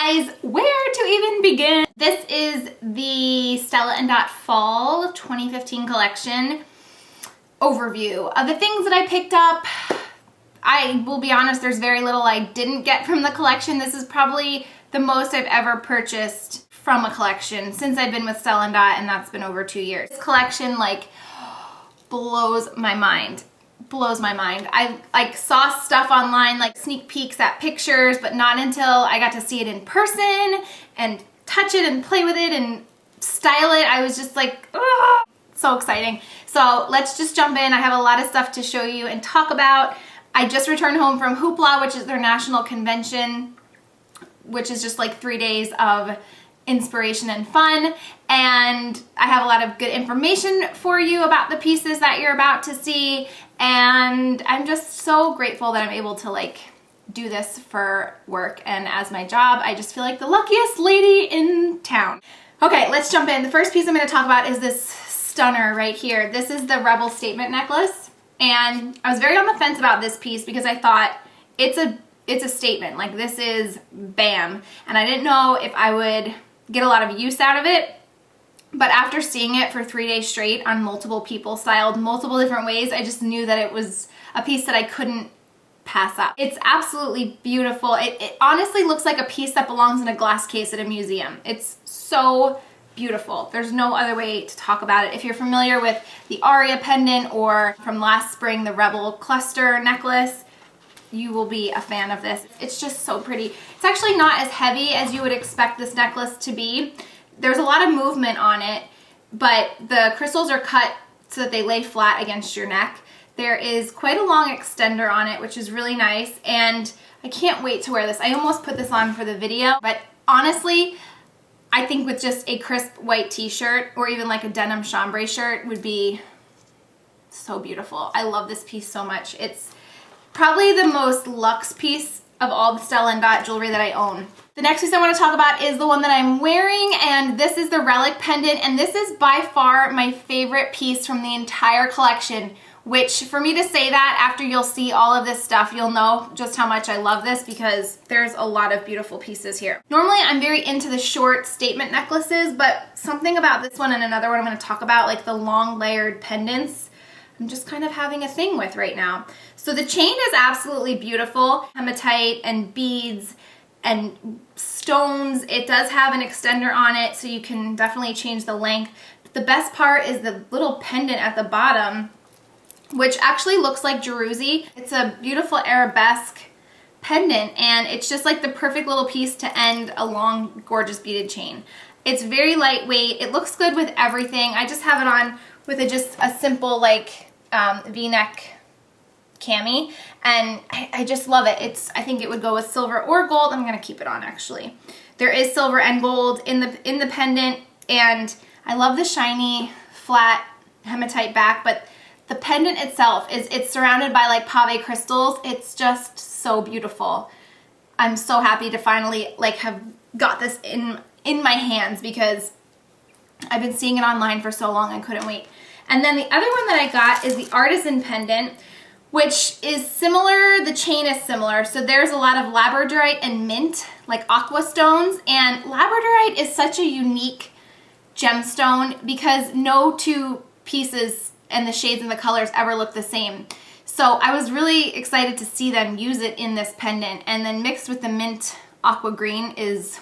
guys, where to even begin? This is the Stella Dot Fall 2015 collection overview of the things that I picked up. I will be honest, there's very little I didn't get from the collection. This is probably the most I've ever purchased from a collection since I've been with Stella Dot, and that's been over 2 years. This collection like blows my mind. Blows my mind. I like saw stuff online, like sneak peeks at pictures, but not until I got to see it in person and touch it and play with it and style it. I was just like, ugh, so exciting. So let's just jump in. I have a lot of stuff to show you and talk about. I just returned home from Hoopla, which is their national convention, which is just like 3 days of inspiration and fun, and I have a lot of good information for you about the pieces that you're about to see, and I'm just so grateful that I'm able to like do this for work and as my job. I just feel like the luckiest lady in town. Okay, let's jump in. The first piece I'm going to talk about is this stunner right here. This is the Rebel statement necklace, and I was very on the fence about this piece because I thought it's a statement, like this is bam, and I didn't know if I would get a lot of use out of it, but after seeing it for 3 days straight on multiple people styled multiple different ways, I just knew that it was a piece that I couldn't pass up. It's absolutely beautiful. It honestly looks like a piece that belongs in a glass case at a museum. It's so beautiful. There's no other way to talk about it. If you're familiar with the Aria pendant or from last spring, the Rebel cluster necklace, you will be a fan of this. It's just so pretty. It's actually not as heavy as you would expect this necklace to be. There's a lot of movement on it, but the crystals are cut so that they lay flat against your neck. There is quite a long extender on it, which is really nice, and I can't wait to wear this. I almost put this on for the video, but honestly, I think with just a crisp white t-shirt or even like a denim chambray shirt would be so beautiful. I love this piece so much. It's probably the most luxe piece of all the Stella Dot jewelry that I own. The next piece I want to talk about is the one that I'm wearing, and this is the Relic Pendant, and this is by far my favorite piece from the entire collection, which for me to say that after you'll see all of this stuff, you'll know just how much I love this because there's a lot of beautiful pieces here. Normally I'm very into the short statement necklaces, but something about this one and another one I'm going to talk about, like the long layered pendants, I'm just kind of having a thing with right now. So the chain is absolutely beautiful. Hematite and beads and stones. It does have an extender on it, so you can definitely change the length. But the best part is the little pendant at the bottom, which actually looks like Jerusi. It's a beautiful arabesque pendant, and it's just like the perfect little piece to end a long, gorgeous beaded chain. It's very lightweight. It looks good with everything. I just have it on with just a simple like V-neck cami, and I just love it. I think it would go with silver or gold. I'm gonna keep it on actually. There is silver and gold in the pendant, and I love the shiny flat hematite back, but the pendant itself it's surrounded by like pave crystals. It's just so beautiful. I'm so happy to finally like have got this in my hands because I've been seeing it online for so long I couldn't wait. And then the other one that I got is the Artisan Pendant, which is similar. The chain is similar. So there's a lot of labradorite and mint, like aqua stones. And labradorite is such a unique gemstone because no two pieces and the shades and the colors ever look the same. So I was really excited to see them use it in this pendant. And then mixed with the mint aqua green is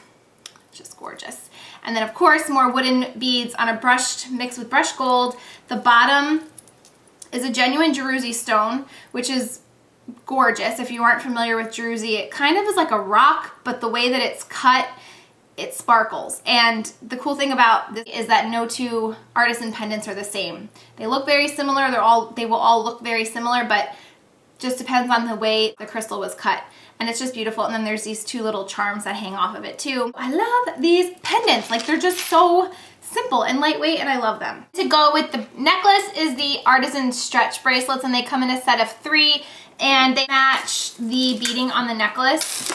just gorgeous. And then of course more wooden beads on a brushed mixed with brushed gold. The bottom is a genuine Jerusi stone, which is gorgeous. If you aren't familiar with Jerusi, it kind of is like a rock, but the way that it's cut, it sparkles. And the cool thing about this is that no two artisan pendants are the same. They look very similar. They will all look very similar, but just depends on the way the crystal was cut. And it's just beautiful. And then there's these two little charms that hang off of it too. I love these pendants. Like they're just so simple and lightweight, and I love them. To go with the necklace is the Artisan Stretch bracelets, and they come in a set of 3, and they match the beading on the necklace.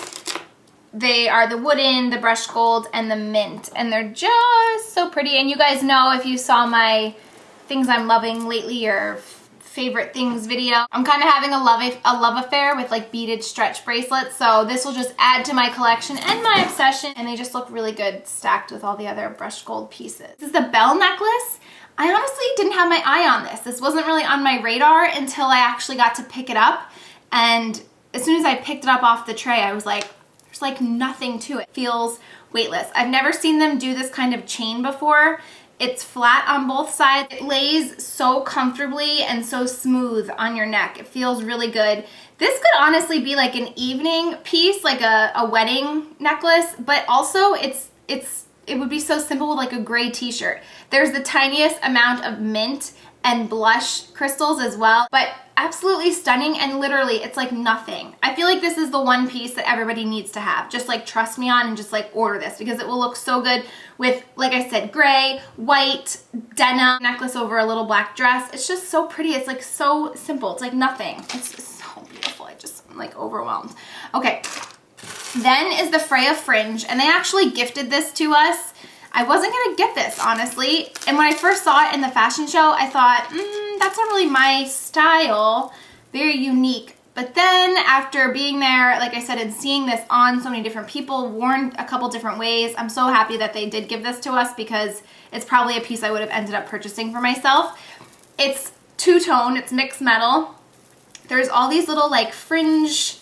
They are the wooden, the brushed gold, and the mint, and they're just so pretty. And you guys know if you saw my things I'm loving lately or favorite things video. I'm kind of having a love affair with like beaded stretch bracelets, so this will just add to my collection and my obsession, and they just look really good stacked with all the other brushed gold pieces. This is the bell necklace. I honestly didn't have my eye on this. This wasn't really on my radar until I actually got to pick it up, and as soon as I picked it up off the tray, I was like, there's like nothing to it. It feels weightless. I've never seen them do this kind of chain before. It's flat on both sides. It lays so comfortably and so smooth on your neck. It feels really good. This could honestly be like an evening piece, like a wedding necklace, but also it would be so simple with like a gray t-shirt. There's the tiniest amount of mint and blush crystals as well, but absolutely stunning, and literally it's like nothing. I feel like this is the one piece that everybody needs to have. Just like trust me on and just like order this because it will look so good with, like I said, gray, white, denim, necklace over a little black dress. It's just so pretty. It's like so simple. It's like nothing. It's just so beautiful. I'm like overwhelmed. Okay, then is the Freya fringe, and they actually gifted this to us. I wasn't gonna get this, honestly. And when I first saw it in the fashion show, I thought, that's not really my style. Very unique. But then after being there, like I said, and seeing this on so many different people, worn a couple different ways, I'm so happy that they did give this to us because it's probably a piece I would have ended up purchasing for myself. It's two-tone, it's mixed metal. There's all these little like fringe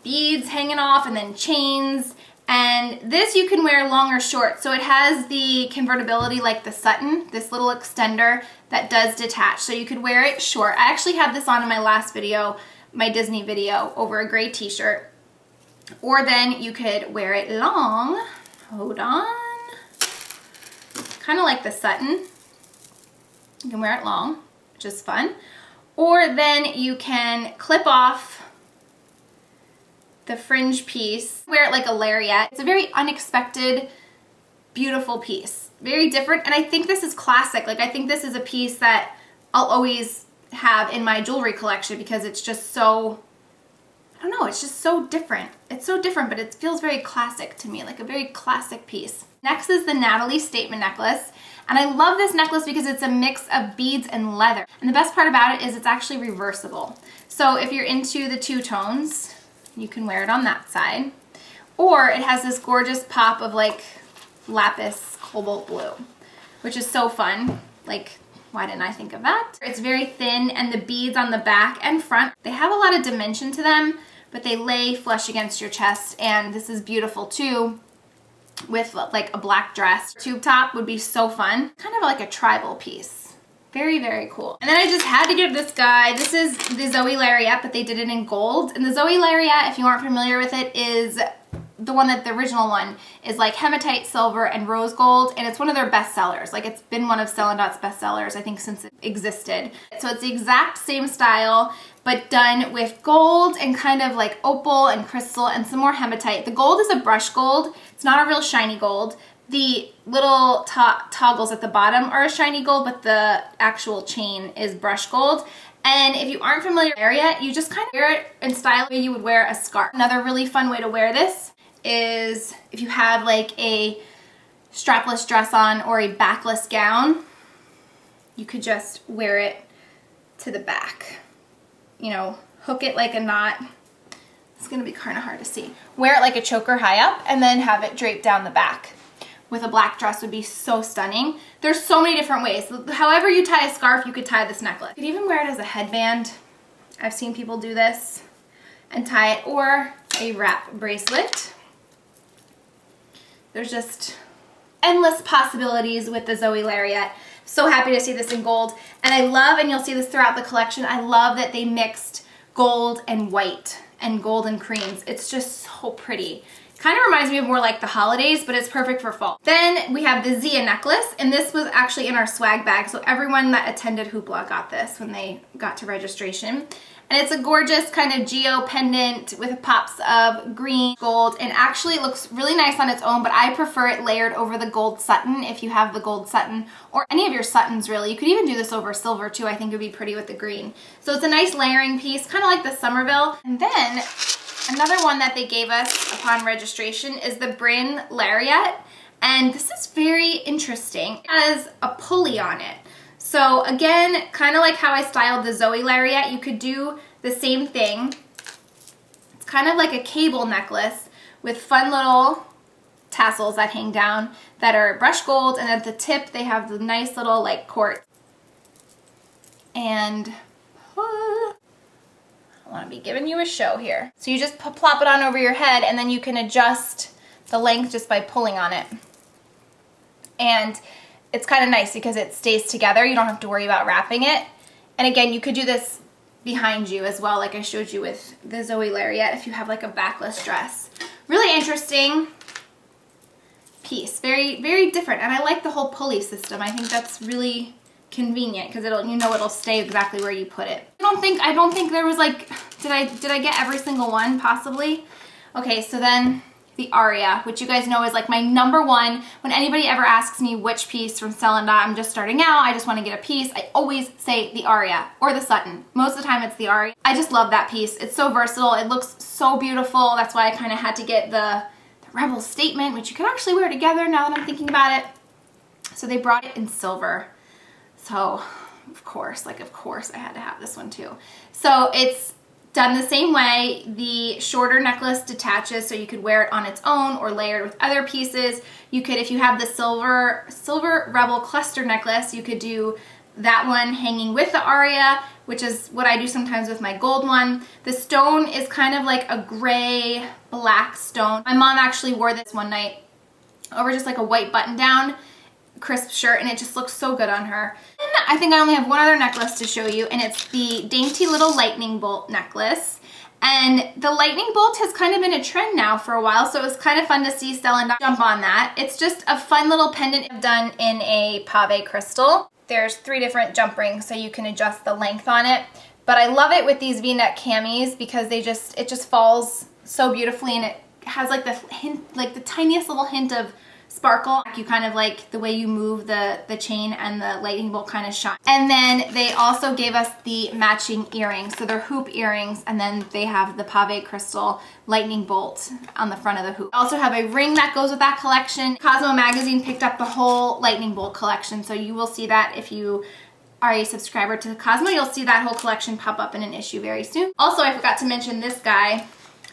beads hanging off and then chains. And this you can wear long or short. So it has the convertibility like the Sutton, this little extender that does detach. So you could wear it short. I actually had this on in my last video, my Disney video, over a gray t-shirt. Or then you could wear it long. Hold on. Kind of like the Sutton. You can wear it long, which is fun. Or then you can clip off the fringe piece, wear it like a lariat. It's a very unexpected, beautiful piece. Very different, and I think this is classic. Like, I think this is a piece that I'll always have in my jewelry collection because it's just so, I don't know, it's just so different. It's so different, but it feels very classic to me, like a very classic piece. Next is the Natalie statement necklace, and I love this necklace because it's a mix of beads and leather. And the best part about it is it's actually reversible. So if you're into the two tones, you can wear it on that side. Or it has this gorgeous pop of like lapis cobalt blue, which is so fun. Like, why didn't I think of that? It's very thin, and the beads on the back and front, they have a lot of dimension to them, but they lay flush against your chest, and this is beautiful too with like a black dress. Tube top would be so fun. Kind of like a tribal piece. Very, very cool. And then I just had to get this guy. This is the Zoe Lariat, but they did it in gold. And the Zoe Lariat, if you aren't familiar with it, is the one that the original one is like hematite silver and rose gold, and it's one of their best sellers. Like, it's been one of Stella Dot's best sellers, I think, since it existed. So it's the exact same style, but done with gold and kind of like opal and crystal and some more hematite. The gold is a brush gold. It's not a real shiny gold. The little toggles at the bottom are a shiny gold, but the actual chain is brush gold. And if you aren't familiar with lariat, you just kind of wear it in style the way you would wear a scarf. Another really fun way to wear this is if you have like a strapless dress on or a backless gown, you could just wear it to the back. You know, hook it like a knot. It's gonna be kind of hard to see. Wear it like a choker high up and then have it draped down the back. With a black dress would be so stunning. There's so many different ways. However you tie a scarf, you could tie this necklace. You could even wear it as a headband. I've seen people do this and tie it, or a wrap bracelet. There's just endless possibilities with the Zoe Lariat. So happy to see this in gold. And I love, and you'll see this throughout the collection, I love that they mixed gold and white and golden creams. It's just so pretty. Kind of reminds me of more like the holidays, but it's perfect for fall. Then we have the Zia necklace, and this was actually in our swag bag, so everyone that attended Hoopla got this when they got to registration. And it's a gorgeous kind of geo pendant with pops of green, gold, and actually it looks really nice on its own, but I prefer it layered over the gold Sutton if you have the gold Sutton, or any of your Suttons really. You could even do this over silver too. I think it would be pretty with the green. So it's a nice layering piece, kind of like the Somerville. And then another one that they gave us upon registration is the Bryn Lariat, and this is very interesting. It has a pulley on it. So again, kind of like how I styled the Zoe lariat, you could do the same thing. It's kind of like a cable necklace with fun little tassels that hang down that are brushed gold, and at the tip they have the nice little like quartz. And I want to be giving you a show here. So you just plop it on over your head, and then you can adjust the length just by pulling on it. And it's kind of nice because it stays together. You don't have to worry about wrapping it. And again, you could do this behind you as well, like I showed you with the Zoe lariat if you have like a backless dress. Really interesting piece. Very, very different. And I like the whole pulley system. I think that's really convenient because it'll stay exactly where you put it. I don't think there was like, did I get every single one possibly? Okay, so then the Aria, which you guys know is like my number one. When anybody ever asks me which piece from Stella Dot, I'm just starting out, I just want to get a piece, I always say the Aria or the Sutton. Most of the time it's the Aria. I just love that piece. It's so versatile. It looks so beautiful. That's why I kind of had to get the Rebel Statement, which you can actually wear together now that I'm thinking about it. So they brought it in silver. So of course I had to have this one too. So it's done the same way. The shorter necklace detaches so you could wear it on its own or layered with other pieces. You could, if you have the silver Rebel cluster necklace, you could do that one hanging with the Aria, which is what I do sometimes with my gold one. The stone is kind of like a gray black stone. My mom actually wore this one night over just like a white button down crisp shirt, and it just looks so good on her. And I think I only have one other necklace to show you, and it's the dainty little lightning bolt necklace. And the lightning bolt has kind of been a trend now for a while, so it was kind of fun to see Stella Dot jump on that. It's just a fun little pendant done in a pave crystal. There's 3 different jump rings, so you can adjust the length on it. But I love it with these V-neck camis because it just falls so beautifully, and it has like the hint, like the tiniest little hint of sparkle. You kind of like the way you move the chain, and the lightning bolt kind of shine. And then they also gave us the matching earrings. So they're hoop earrings, and then they have the pave crystal lightning bolt on the front of the hoop. I also have a ring that goes with that collection. Cosmo magazine picked up the whole lightning bolt collection, so you will see that if you are a subscriber to Cosmo. You'll see that whole collection pop up in an issue very soon. Also, I forgot to mention this guy,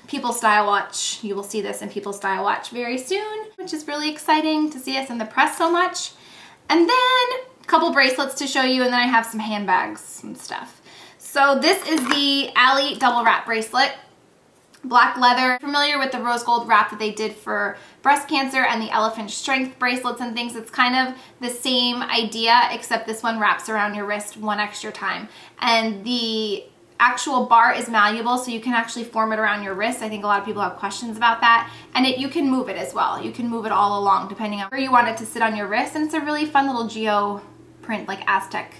People Style Watch. You will see this in People Style Watch very soon, which is really exciting to see us in the press so much. And then a couple bracelets to show you, and then I have some handbags and stuff. So this is the Ally double wrap bracelet. Black leather. Familiar with the rose gold wrap that they did for breast cancer and the elephant strength bracelets and things. It's kind of the same idea, except this one wraps around your wrist one extra time. And the actual bar is malleable, so you can actually form it around your wrist. I think a lot of people have questions about that. And you can move it as well. You can move it all along depending on where you want it to sit on your wrist. And it's a really fun little geo print, like Aztec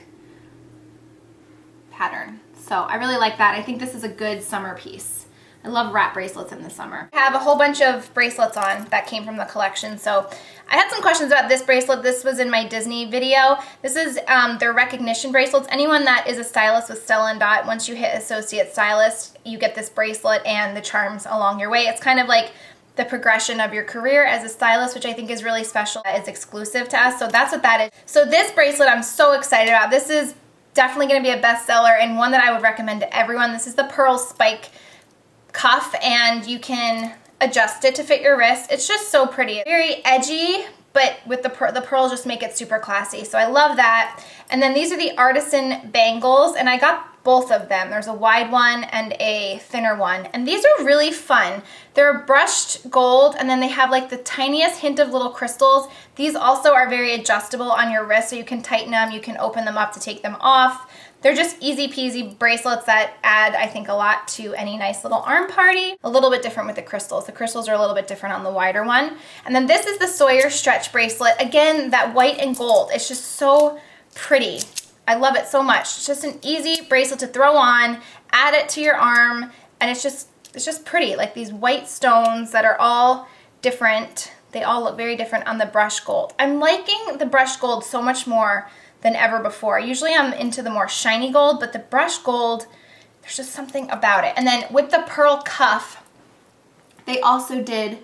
pattern. So I really like that. I think this is a good summer piece. I love wrap bracelets in the summer. I have a whole bunch of bracelets on that came from the collection. So I had some questions about this bracelet. This was in my Disney video. This is their recognition bracelets. Anyone that is a stylist with Stella Dot, once you hit associate stylist, you get this bracelet and the charms along your way. It's kind of like the progression of your career as a stylist, which I think is really special. It's exclusive to us, so that's what that is. So this bracelet I'm so excited about. This is definitely going to be a bestseller and one that I would recommend to everyone. This is the pearl spike cuff, and you can adjust it to fit your wrist. It's just so pretty. Very edgy, but with the pearls just make it super classy. So I love that. And then these are the artisan bangles, and I got both of them. There's a wide one and a thinner one. And these are really fun. They're brushed gold, and then they have like the tiniest hint of little crystals. These also are very adjustable on your wrist, so you can tighten them, you can open them up to take them off. They're just easy peasy bracelets that add, I think, a lot to any nice little arm party. A little bit different with the crystals. The crystals are a little bit different on the wider one. And then this is the Sawyer stretch bracelet. Again, that white and gold. It's just so pretty. I love it so much. It's just an easy bracelet to throw on, add it to your arm, and it's just pretty. Like these white stones that are all different. They all look very different on the brushed gold. I'm liking the brushed gold so much more than ever before. Usually I'm into the more shiny gold, but the brushed gold, there's just something about it. And then with the pearl cuff, they also did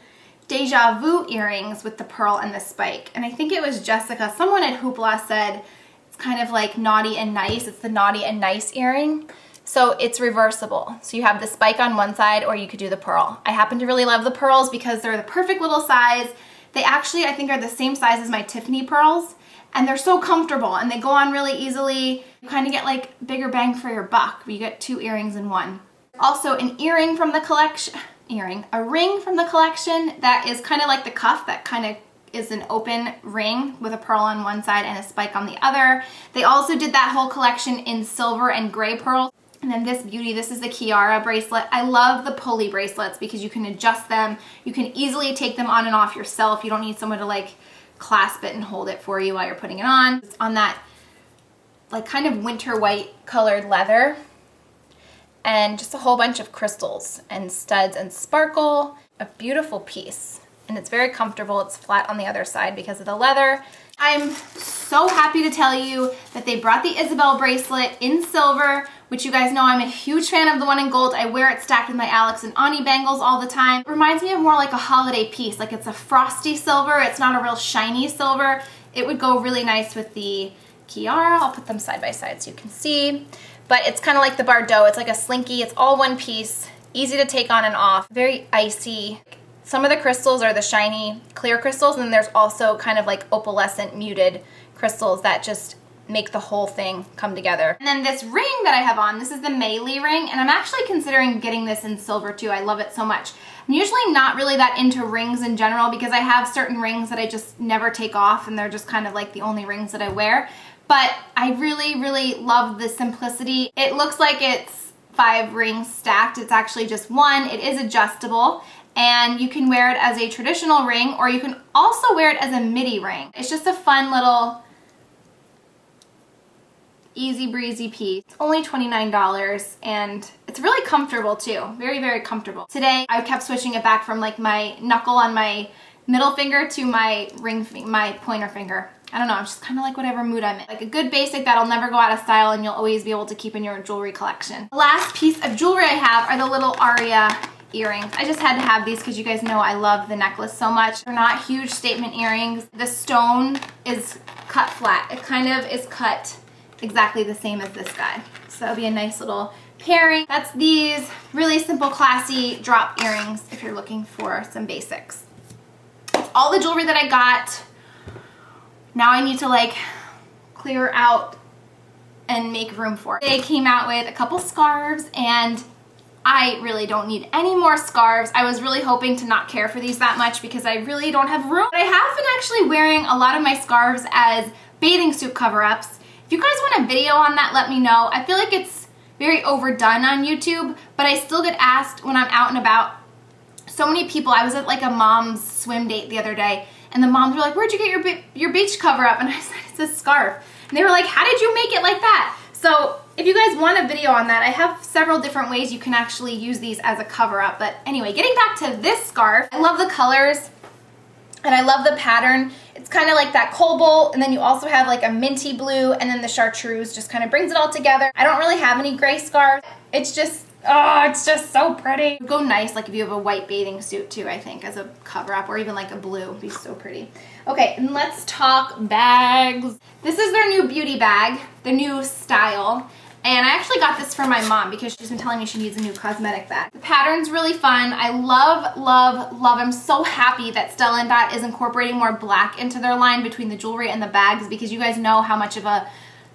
Deja Vu earrings with the pearl and the spike. And I think it was Jessica, someone at Hoopla said, it's kind of like naughty and nice. It's the naughty and nice earring. So it's reversible. So you have the spike on one side, or you could do the pearl. I happen to really love the pearls because they're the perfect little size. They actually, I think, are the same size as my Tiffany pearls, and they're so comfortable and they go on really easily. You kind of get like bigger bang for your buck. You get 2 earrings in one. Also an earring from the collection, a ring from the collection that is kind of like the cuff that kind of is an open ring with a pearl on one side and a spike on the other. They also did that whole collection in silver and gray pearls. And then this beauty, this is the Kiara bracelet. I love the pulley bracelets because you can adjust them. You can easily take them on and off yourself. You don't need someone to like clasp it and hold it for you while you're putting it on. It's on that like kind of winter white colored leather, and just a whole bunch of crystals and studs and sparkle. A beautiful piece, and it's very comfortable. It's flat on the other side because of the leather. I'm so happy to tell you that they brought the Isabel bracelet in silver, which you guys know I'm a huge fan of the one in gold. I wear it stacked with my Alex and Ani bangles all the time. It reminds me of more like a holiday piece, like it's a frosty silver. It's not a real shiny silver. It would go really nice with the Kiara. I'll put them side by side so you can see. But it's kind of like the Bardot. It's like a slinky. It's all one piece, easy to take on and off, very icy. Some of the crystals are the shiny clear crystals, and then there's also kind of like opalescent muted crystals that just make the whole thing come together. And then this ring that I have on, this is the Maylee ring, and I'm actually considering getting this in silver too. I love it so much. I'm usually not really that into rings in general because I have certain rings that I just never take off, and they're just kind of like the only rings that I wear. But I really, really love the simplicity. It looks like it's 5 rings stacked. It's actually just 1. It is adjustable, and you can wear it as a traditional ring, or you can also wear it as a midi ring. It's just a fun little easy breezy piece. It's only $29, and it's really comfortable too. Very, very comfortable. Today I kept switching it back from like my knuckle on my middle finger to my my pointer finger. I don't know, I'm just kind of like whatever mood I'm in. Like a good basic that'll never go out of style and you'll always be able to keep in your jewelry collection. The last piece of jewelry I have are the little Aria earrings. I just had to have these because you guys know I love the necklace so much. They're not huge statement earrings. The stone is cut flat. It kind of is cut exactly the same as this guy. So it'll be a nice little pairing. That's these really simple, classy drop earrings if you're looking for some basics. That's all the jewelry that I got. Now I need to like clear out and make room for it. They came out with a couple scarves, and I really don't need any more scarves. I was really hoping to not care for these that much because I really don't have room. But I have been actually wearing a lot of my scarves as bathing suit cover-ups. If you guys want a video on that, let me know. I feel like it's very overdone on YouTube, but I still get asked when I'm out and about. So many people, I was at like a mom's swim date the other day, and the moms were like, where'd you get your beach cover up? And I said, it's a scarf. And they were like, how did you make it like that? So if you guys want a video on that, I have several different ways you can actually use these as a cover up. But anyway, getting back to this scarf, I love the colors and I love the pattern. It's kind of like that cobalt, and then you also have like a minty blue, and then the chartreuse just kind of brings it all together. I don't really have any gray scarves. It's just, oh, it's just so pretty. It would go nice like if you have a white bathing suit too, I think, as a cover up, or even like a blue. It'd be so pretty. Okay, and let's talk bags. This is their new beauty bag, the new style. And I actually got this for my mom because she's been telling me she needs a new cosmetic bag. The pattern's really fun. I love, love, love. I'm so happy that Stella Dot is incorporating more black into their line between the jewelry and the bags, because you guys know how much of a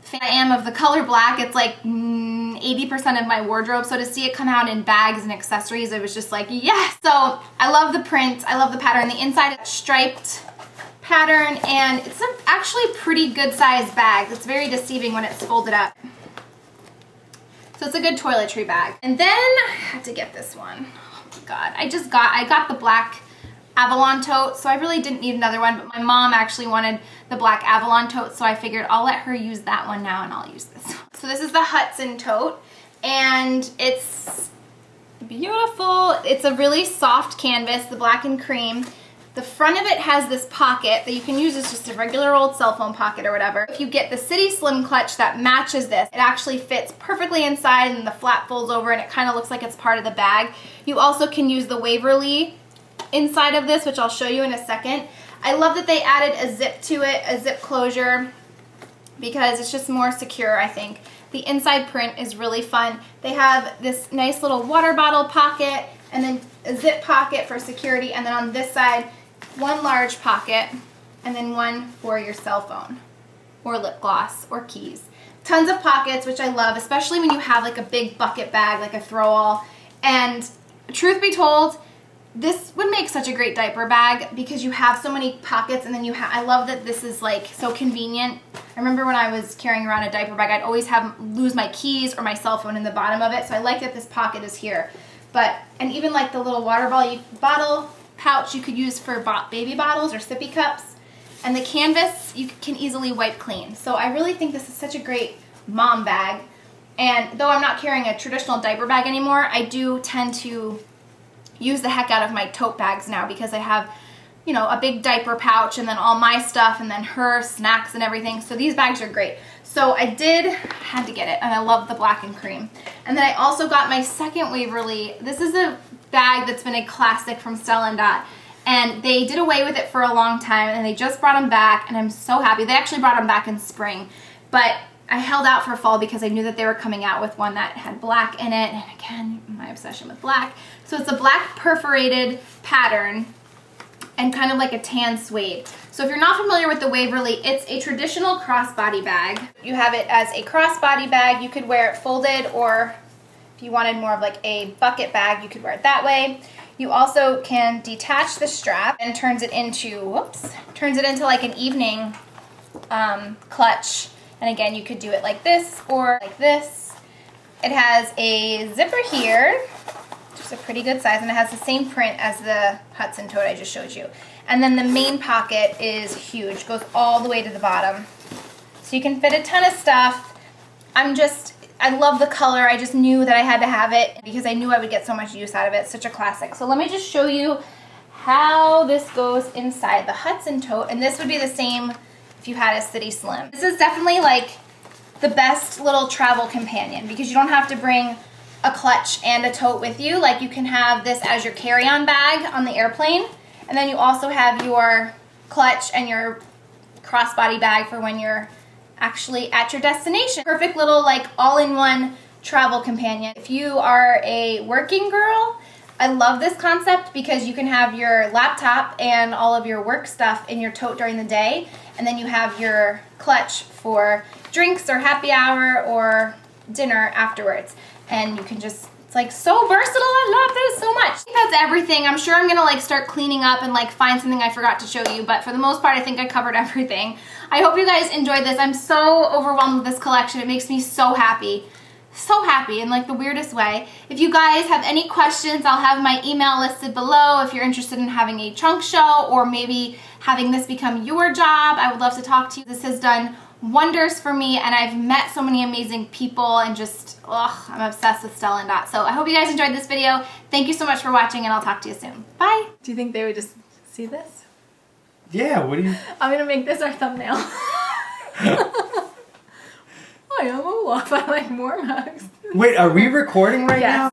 fan I am of the color black. It's like 80% of my wardrobe. So to see it come out in bags and accessories, it was just like, yes. So I love the print. I love the pattern. The inside is striped pattern, and it's actually pretty good sized bag. It's very deceiving when it's folded up. So it's a good toiletry bag. And then I had to get this one. Oh my God. I got the black Avalon tote, so I really didn't need another one, but my mom actually wanted the black Avalon tote, so I figured I'll let her use that one now and I'll use this one. So this is the Hudson tote, and it's beautiful. It's a really soft canvas, the black and cream. The front of it has this pocket that you can use as just a regular old cell phone pocket or whatever. If you get the City Slim clutch that matches this, it actually fits perfectly inside, and the flap folds over and it kind of looks like it's part of the bag. You also can use the Waverly inside of this, which I'll show you in a second. I love that they added a zip to it, a zip closure. because it's just more secure, I think. The inside print is really fun. They have this nice little water bottle pocket and then a zip pocket for security, and then on this side, one large pocket and then one for your cell phone or lip gloss or keys. Tons of pockets, which I love, especially when you have like a big bucket bag, like a throw-all. And truth be told, this would make such a great diaper bag because you have so many pockets, and then I love that this is like so convenient. I remember when I was carrying around a diaper bag, I'd always lose my keys or my cell phone in the bottom of it, so I like that this pocket is here. And even like the little water bottle pouch you could use for baby bottles or sippy cups. And the canvas you can easily wipe clean. So I really think this is such a great mom bag. And though I'm not carrying a traditional diaper bag anymore, I do tend to use the heck out of my tote bags now because I have, you know, a big diaper pouch and then all my stuff and then her snacks and everything. So these bags are great. So I had to get it, and I love the black and cream. And then I also got my second Waverly. This is a bag that's been a classic from Stella Dot. And they did away with it for a long time, and they just brought them back, and I'm so happy. They actually brought them back in spring, but I held out for fall because I knew that they were coming out with one that had black in it, and again, my obsession with black. So it's a black perforated pattern and kind of like a tan suede. So if you're not familiar with the Waverly, it's a traditional crossbody bag. You have it as a crossbody bag. You could wear it folded, or if you wanted more of like a bucket bag, you could wear it that way. You also can detach the strap and turns it into like an evening clutch. And again, you could do it like this or like this. It has a zipper here, just a pretty good size, and it has the same print as the Hudson tote I just showed you. And then the main pocket is huge, goes all the way to the bottom. So you can fit a ton of stuff. I love the color. I just knew that I had to have it because I knew I would get so much use out of it. It's such a classic. So let me just show you how this goes inside the Hudson tote. And this would be the same if you had a City Slim. This is definitely like the best little travel companion because you don't have to bring a clutch and a tote with you. Like, you can have this as your carry-on bag on the airplane. And then you also have your clutch and your crossbody bag for when you're actually at your destination. Perfect little like all-in-one travel companion. If you are a working girl, I love this concept because you can have your laptop and all of your work stuff in your tote during the day, and then you have your clutch for drinks or happy hour or dinner afterwards. And you can just, it's like so versatile. I love this so much. I think that's everything. I'm sure I'm gonna like start cleaning up and like find something I forgot to show you, but for the most part, I think I covered everything. I hope you guys enjoyed this. I'm so overwhelmed with this collection. It makes me so happy. So happy in like the weirdest way. If you guys have any questions, I'll have my email listed below if you're interested in having a trunk show or maybe having this become your job. I would love to talk to you. This has done wonders for me, and I've met so many amazing people, and just, I'm obsessed with Stella Dot. So I hope you guys enjoyed this video. Thank you so much for watching, and I'll talk to you soon. Bye. Do you think they would just see this? Yeah, what do you... I'm gonna make this our thumbnail. I am Olaf. I like more mugs. Wait, are we recording right now?